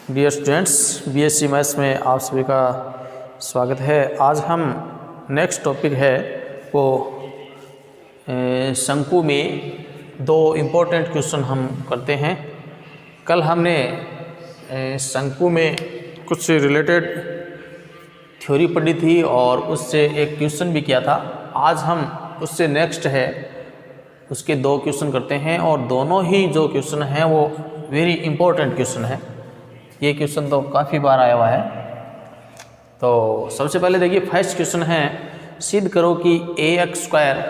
Dear students, BSc maths में आप सभी का स्वागत है। आज हम नेक्स्ट टॉपिक है वो शंकु में दो इम्पोर्टेंट क्वेश्चन हम करते हैं। कल हमने शंकु में कुछ रिलेटेड थ्योरी पढ़ी थी और उससे एक क्वेश्चन भी किया था। आज हम उससे नेक्स्ट है उसके दो क्वेश्चन करते हैं और दोनों ही जो क्वेश्चन हैं वो वेरी इम्पोर्टेंट क्वेश्चन है। ये क्वेश्चन तो काफ़ी बार आया हुआ है। तो सबसे पहले देखिए, फर्स्ट क्वेश्चन है, सिद्ध करो कि ax²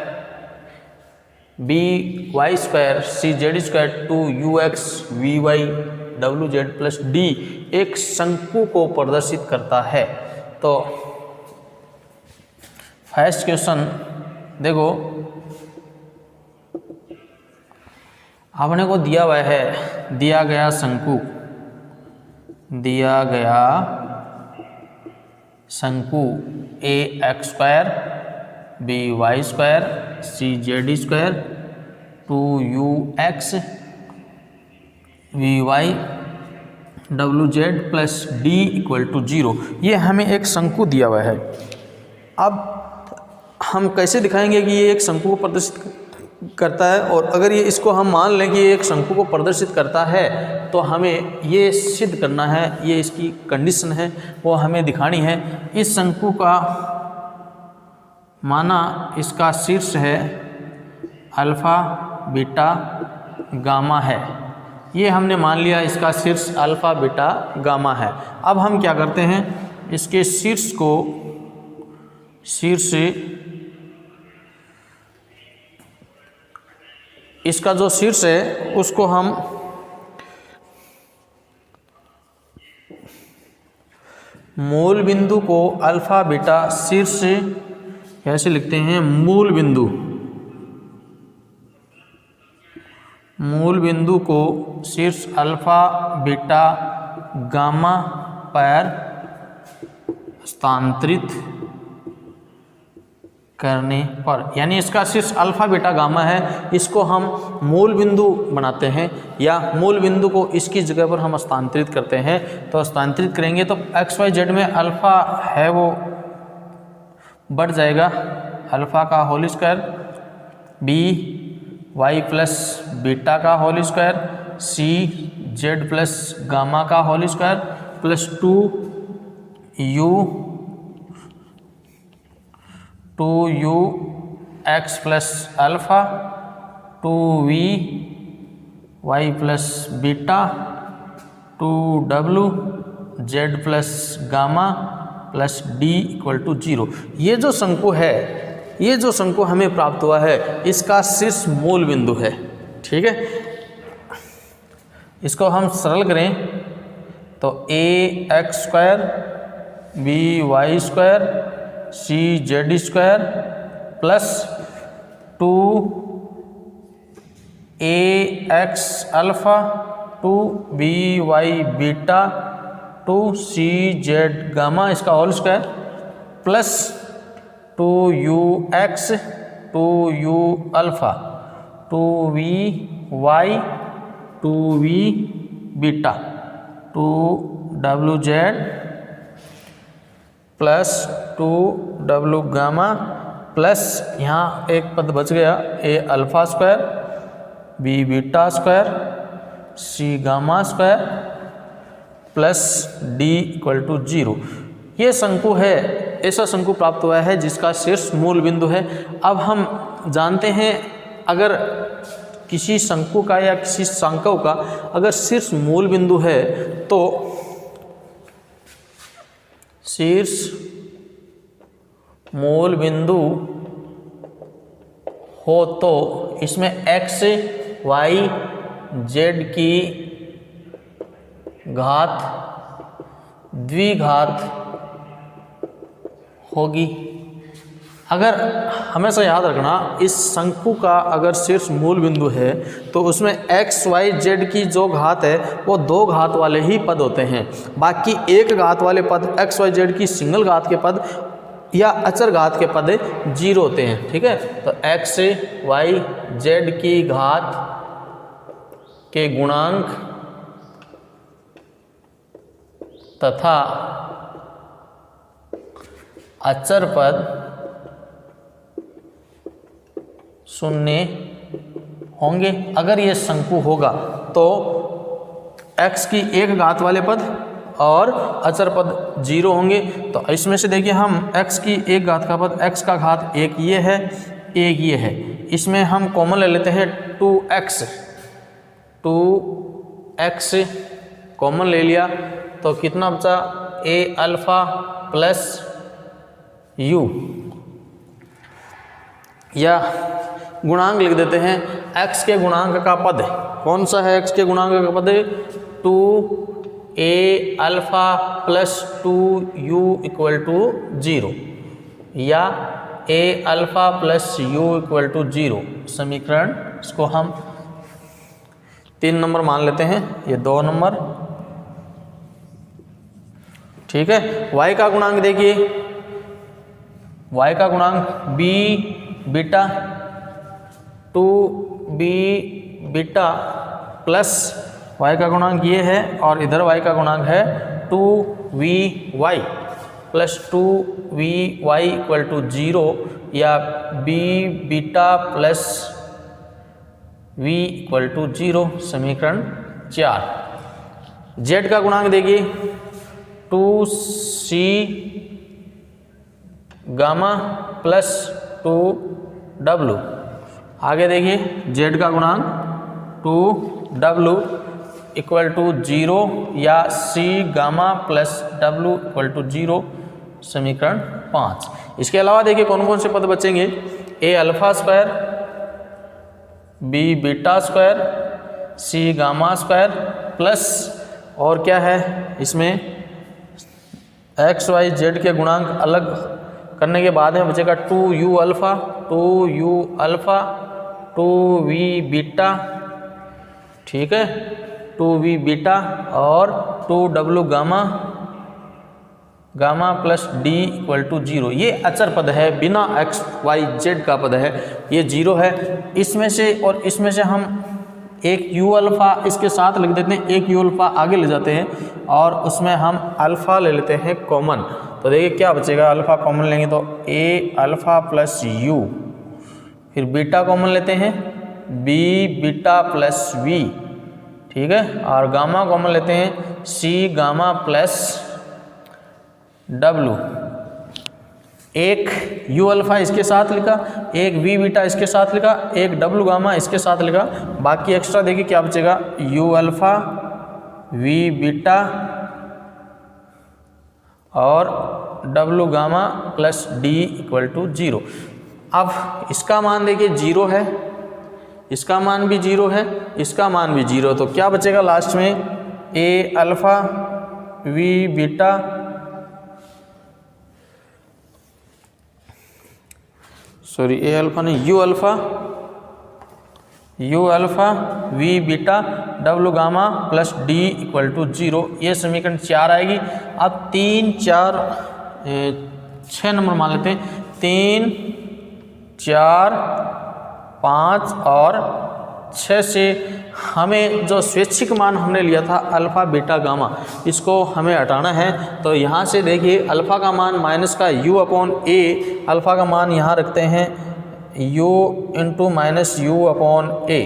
by² cz² 2ux vy wz plus d एक शंकु को प्रदर्शित करता है। तो फर्स्ट क्वेश्चन देखो, आपने को दिया हुआ है, दिया गया शंकु ax² by² cz² 2ux vy wz plus d equal to 0। ये हमें एक शंकु दिया हुआ है। अब हम कैसे दिखाएंगे कि ये एक शंकु को प्रदर्शित करता है, और अगर ये इसको हम मान लें कि ये एक शंकु को प्रदर्शित करता है तो हमें ये सिद्ध करना है, ये इसकी कंडीशन है वो हमें दिखानी है। इस शंकु का माना इसका शीर्ष है अल्फा बीटा गामा है। ये हमने मान लिया इसका शीर्ष अल्फा बीटा गामा है। अब हम क्या करते हैं, इसके शीर्ष को इसका जो शीर्ष है उसको हम मूल बिंदु को अल्फा बीटा शीर्ष कैसे लिखते हैं, मूल बिंदु को शीर्ष अल्फा बीटा गामा पर स्थानांतरित करने पर, यानी इसका शीर्ष अल्फा बीटा गामा है, इसको हम मूल बिंदु बनाते हैं या मूल बिंदु को इसकी जगह पर हम स्थानांतरित करते हैं। तो स्थानांतरित करेंगे तो एक्स वाई जेड में अल्फा है वो बढ़ जाएगा, अल्फा का whole square, b y plus beta का whole square, c z plus gamma का whole square plus 2u x plus alpha 2v y plus beta 2w z plus gamma plus d equal to 0। ये जो शंकु है, ये जो शंकु हमें प्राप्त हुआ है, इसका शीर्ष मूल बिंदु है। ठीक है, इसको हम सरल करें तो ax² by² cz² plus 2ax alpha 2by beta 2cz gamma इसका whole square plus 2ux 2u alpha 2vy 2v beta 2wz plus 2w gamma plus यहाँ एक पद बच गया, a alpha square b beta square c gamma square plus d equal to 0। ये शंकु है, ऐसा शंकु प्राप्त हुआ है जिसका शीर्ष मूल बिंदु है। अब हम जानते हैं, अगर किसी शंकु का या किसी शंकु का अगर शीर्ष मूल बिंदु है तो शीर्ष मूल बिंदु हो तो इसमें x y z की घात द्विघात होगी। अगर हमेशा याद रखना, इस शंकु का अगर शीर्ष मूल बिंदु है तो उसमें x y z की जो घात है वो दो घात वाले ही पद होते हैं। बाकी एक घात वाले पद x y z की सिंगल घात के पद या अचर घात के पद 0 होते हैं। ठीक है, तो x y z की घात के गुणांक तथा अचर पद शून्य होंगे। अगर ये शंकु होगा तो x की एक घात वाले पद और अचर पद 0 होंगे। तो इसमें से देखिए हम x की एक घात का पद, x का घात एक ये है, एक ये है, इसमें हम कॉमन ले लेते हैं 2x कॉमन ले लिया तो कितना बचा a अल्फा प्लस u, या गुणांक लिख देते हैं x के गुणांक का पद। कौन सा है x के गुणांक का पद? 2a alpha plus 2u equal to 0, या a alpha plus u equal to 0 समीकरण। इसको हम 3 नंबर मान लेते हैं, ये 2 नंबर, ठीक है। y का गुणांक देखिए, y का गुणांक b beta 2b beta plus y का गुणांक ये है और इधर y का गुणांक है 2vy plus 2vy equal to 0, या b beta plus v equal to 0 समीकरण 4। z का गुणांक देखिए 2c गामा प्लस 2w। आगे देखिए z का गुणांक 2w इक्वल टू 0, या c gamma plus w equal to 0 समीकरण 5। इसके अलावा देखिए कौन कौन से पद बचेंगे? a alpha square, b beta square, c gamma square plus और क्या है इसमें x y z के गुणांक अलग करने के बाद में बचेगा 2u अल्फा, 2v बीटा, ठीक है, 2v बीटा और 2w gamma plus d equal to 0। ये अचर पद है, बिना x y z का पद है, ये 0 है। इसमें से और इसमें से हम एक u अल्फ़ा इसके साथ लिख देते हैं, एक u अल्फ़ा आगे ले जाते हैं और उसमें हम अल्फ़ा ले लेते हैं कॉमन। तो देखिए क्या बचेगा, अल्फ़ा कॉमन लेंगे तो a अल्फ़ा प्लस u, फिर बीटा कॉमन लेते हैं b बीटा प्लस v, ठीक है, और गामा कॉमन लेते हैं c गामा प्लस w। एक u अल्फ़ा इसके साथ लिखा, एक v बीटा इसके साथ लिखा, एक w गामा इसके साथ लिखा, बाकी एक्स्ट्रा देखिए क्या बचेगा, u अल्फ़ा v बीटा और w gamma plus d equal to 0। अब इसका मान देखिए 0 है, इसका मान भी 0 है, इसका मान भी 0, तो क्या बचेगा लास्ट में a alpha v beta a alpha नहीं u alpha v beta w gamma plus d equal to 0, ये समीकरण 4 आएगी। अब 3 4 6 नंबर मान लेते हैं, 3 4 5 और 6 से हमें जो स्वैच्छिक मान हमने लिया था अल्फ़ा बीटा गामा, इसको हमें हटाना है। तो यहाँ से देखिए अल्फ़ा का मान माइनस का u अपॉन a, अल्फ़ा का मान यहाँ रखते हैं u into minus u upon a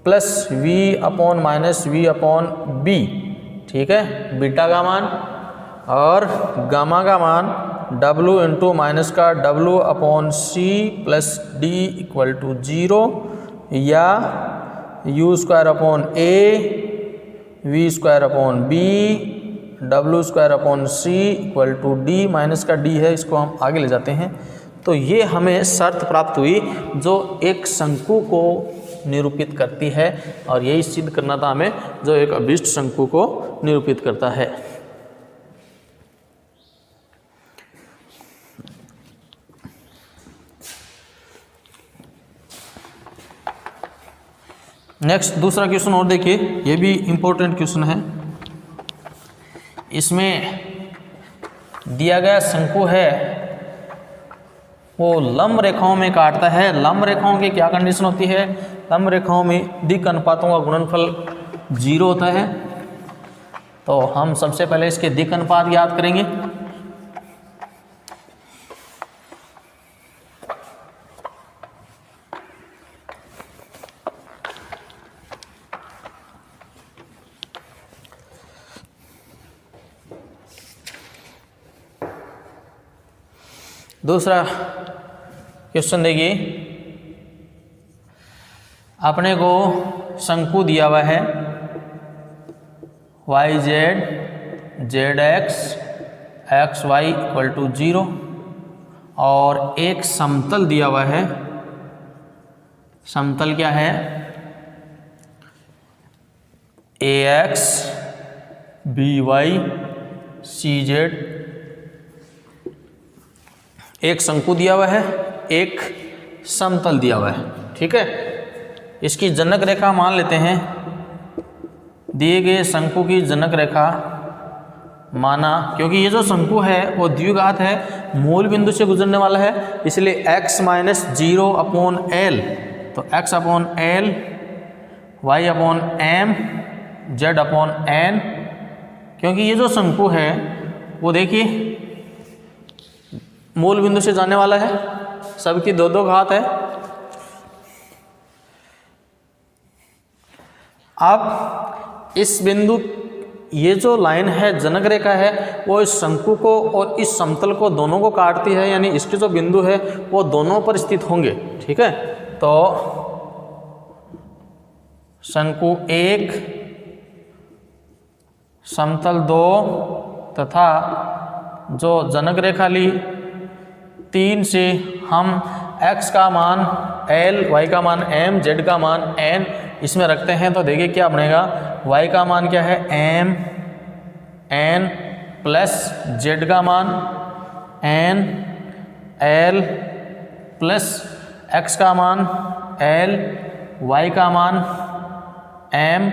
plus v upon minus v upon b, ठीक है, बीटा का मान, और गामा का मान w इंटू माइनस का w upon c plus d equal to 0, या u square upon a v square upon b w square upon c equal to d, minus का d है, इसको हम आगे ले जाते हैं। तो ये हमें शर्त प्राप्त हुई जो एक शंकु को निरूपित करती है, और यही सिद्ध करना था हमें जो एक अभिष्ट शंकु को निरूपित करता है। नेक्स्ट दूसरा क्वेश्चन और देखिए, ये भी इम्पोर्टेंट क्वेश्चन है। इसमें दिया गया शंकु है वो लंब रेखाओं में काटता है। लंब रेखाओं की क्या कंडीशन होती है? लंब रेखाओं में दिक् अनुपातों का गुणनफल 0 होता है। तो हम सबसे पहले इसके दिक् अनुपात याद करेंगे। दूसरा क्वेश्चन देखिए, अपने को शंकु दिया हुआ है y z z x x y equal to 0 और एक समतल दिया हुआ है। समतल क्या है? A X B Y C Z. एक शंकु दिया हुआ है, एक समतल दिया हुआ है, ठीक है। इसकी जनक रेखा मान लेते हैं। दिए गए शंकु की जनक रेखा माना, क्योंकि ये जो शंकु है वो द्विघात है, मूल बिंदु से गुजरने वाला है, इसलिए x माइनस 0 अपॉन एल, तो x upon l, y upon m, z upon n. क्योंकि ये जो शंकु है वो देखिए मूल बिंदु से जाने वाला है, सबकी दो दो घात है। अब इस बिंदु, ये जो लाइन है जनक रेखा है वो इस शंकु को और इस समतल को दोनों को काटती है, यानी इसके जो बिंदु है वो दोनों पर स्थित होंगे, ठीक है। तो शंकु 1, समतल 2 तथा जो जनक रेखा ली 3 से हम x का मान l, y का मान m, z का मान n इसमें रखते हैं, तो देखिए क्या बनेगा। y का मान क्या है? m n प्लस z का मान n l प्लस x का मान l, y का मान m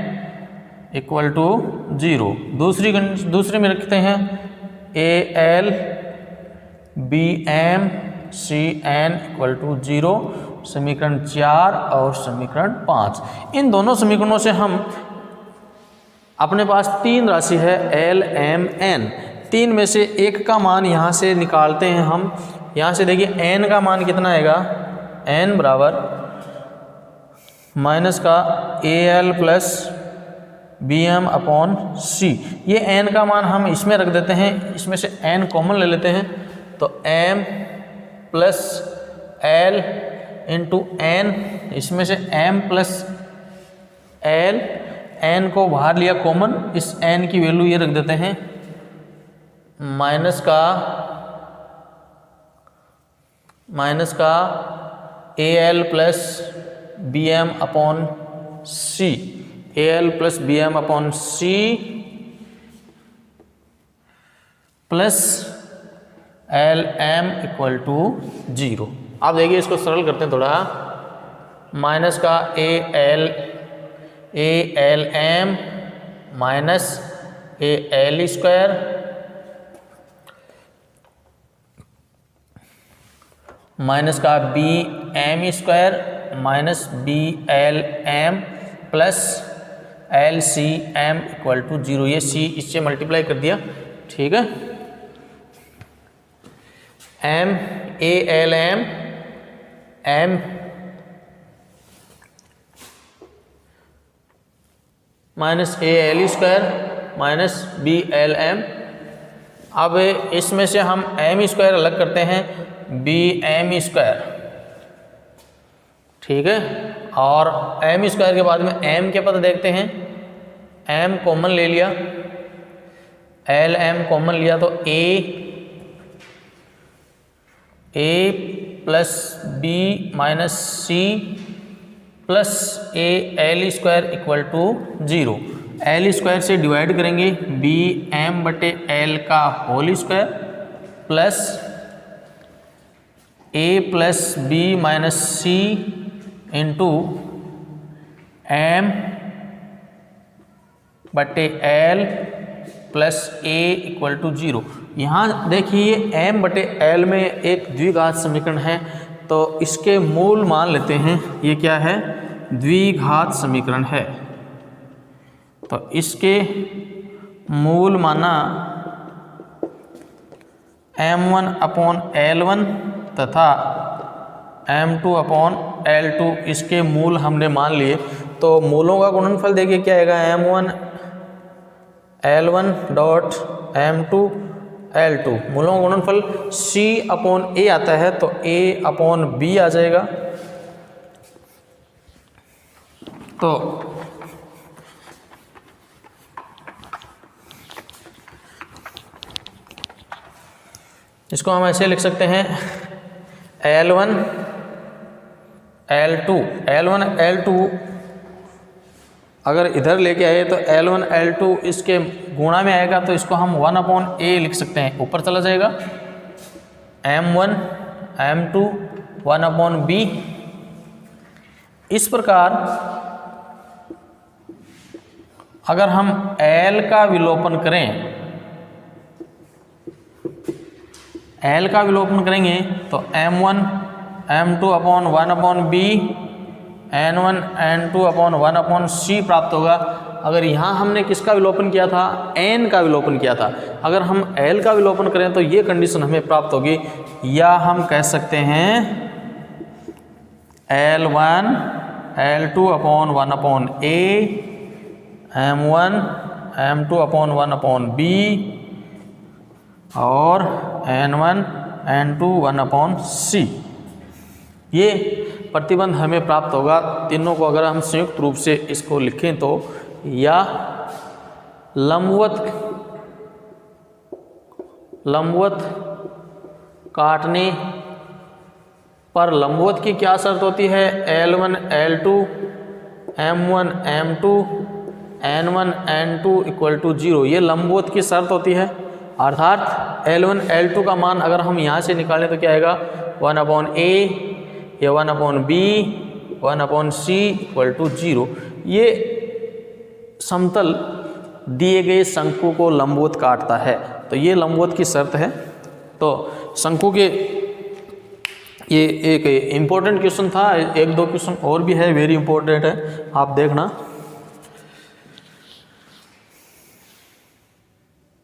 इक्वल टू 0। दूसरी में रखते हैं a l B M C N equal to 0, समीकरण 4 और समीकरण 5। इन दोनों समीकरणों से हम, अपने पास 3 राशि है एल एम एन, 3 में से एक का मान यहाँ से निकालते हैं हम। यहाँ से देखिए एन का मान कितना आएगा? एन बराबर माइनस का A L plus B M upon C. ये एन का मान हम इसमें रख देते हैं, इसमें से एन कॉमन ले लेते हैं, तो m plus l into N, इसमें से m प्लस l, n को बाहर लिया कॉमन, इस n की वैल्यू ये रख देते हैं माइनस का A L plus B M upon C, A L plus B M upon C plus L M equal to 0। आप देखिए इसको सरल करते हैं थोड़ा, माइनस का A L M minus A L square minus का B M square minus B L M plus L C M equal to 0। ये सी इससे मल्टीप्लाई कर दिया, ठीक है। M A L M minus A L square minus B L M. अब इसमें से हम एम स्क्वायर अलग करते हैं, बी एम स्क्वायर, ठीक है। और एम स्क्वायर के बाद में एम के पद देखते हैं, एम कॉमन ले लिया, एल एम कॉमन लिया, तो A plus B minus C plus A L square equal to 0। L square से डिवाइड करेंगे, बी एम बटे एल का whole square plus A plus B minus C into M बटे L plus A equal to 0। यहाँ देखिए M बटे L में एक द्विघात समीकरण है, तो इसके मूल मान लेते हैं। ये क्या है? द्विघात समीकरण है। तो इसके मूल माना m1/L1 तथा m2/L2 इसके मूल हमने मान लिए। तो मूलों का गुणनफल देखिए क्या आएगा, m1L1 डॉट m2L2 मूलों का गुणनफल C/A आता है, तो A/B आ जाएगा। तो इसको हम ऐसे लिख सकते हैं L1 L2 अगर इधर लेके आए तो L1 L2 इसके गुणा में आएगा, तो इसको हम 1/A लिख सकते हैं, ऊपर चला जाएगा m1 m2 1/B। इस प्रकार अगर हम L का विलोपन करेंगे तो m1 m2/1/B n1 n2/1/C प्राप्त होगा। अगर यहाँ हमने किसका विलोपन किया था, n का विलोपन किया था, अगर हम L का विलोपन करें तो ये कंडीशन हमें प्राप्त होगी, या हम कह सकते हैं L1 L2/1/A m1 m2/1/B और n1 n2/1/C। ये प्रतिबंध हमें प्राप्त होगा। तीनों को अगर हम संयुक्त रूप से इसको लिखें तो, या लंबवत काटने पर लंबवत की क्या शर्त होती है, L1 L2 m1 m2 n1 n2 = 0, ये लंबवत की शर्त होती है। अर्थात L1 L2 का मान अगर हम यहाँ से निकालें तो क्या आएगा, 1/A या 1/B 1/C = 0। ये समतल दिए गए शंकु को लंबवत काटता है, तो ये लंबवत की शर्त है। तो शंकु के ये एक इम्पोर्टेंट क्वेश्चन था, एक दो क्वेश्चन और भी है, वेरी इंपॉर्टेंट है, आप देखना।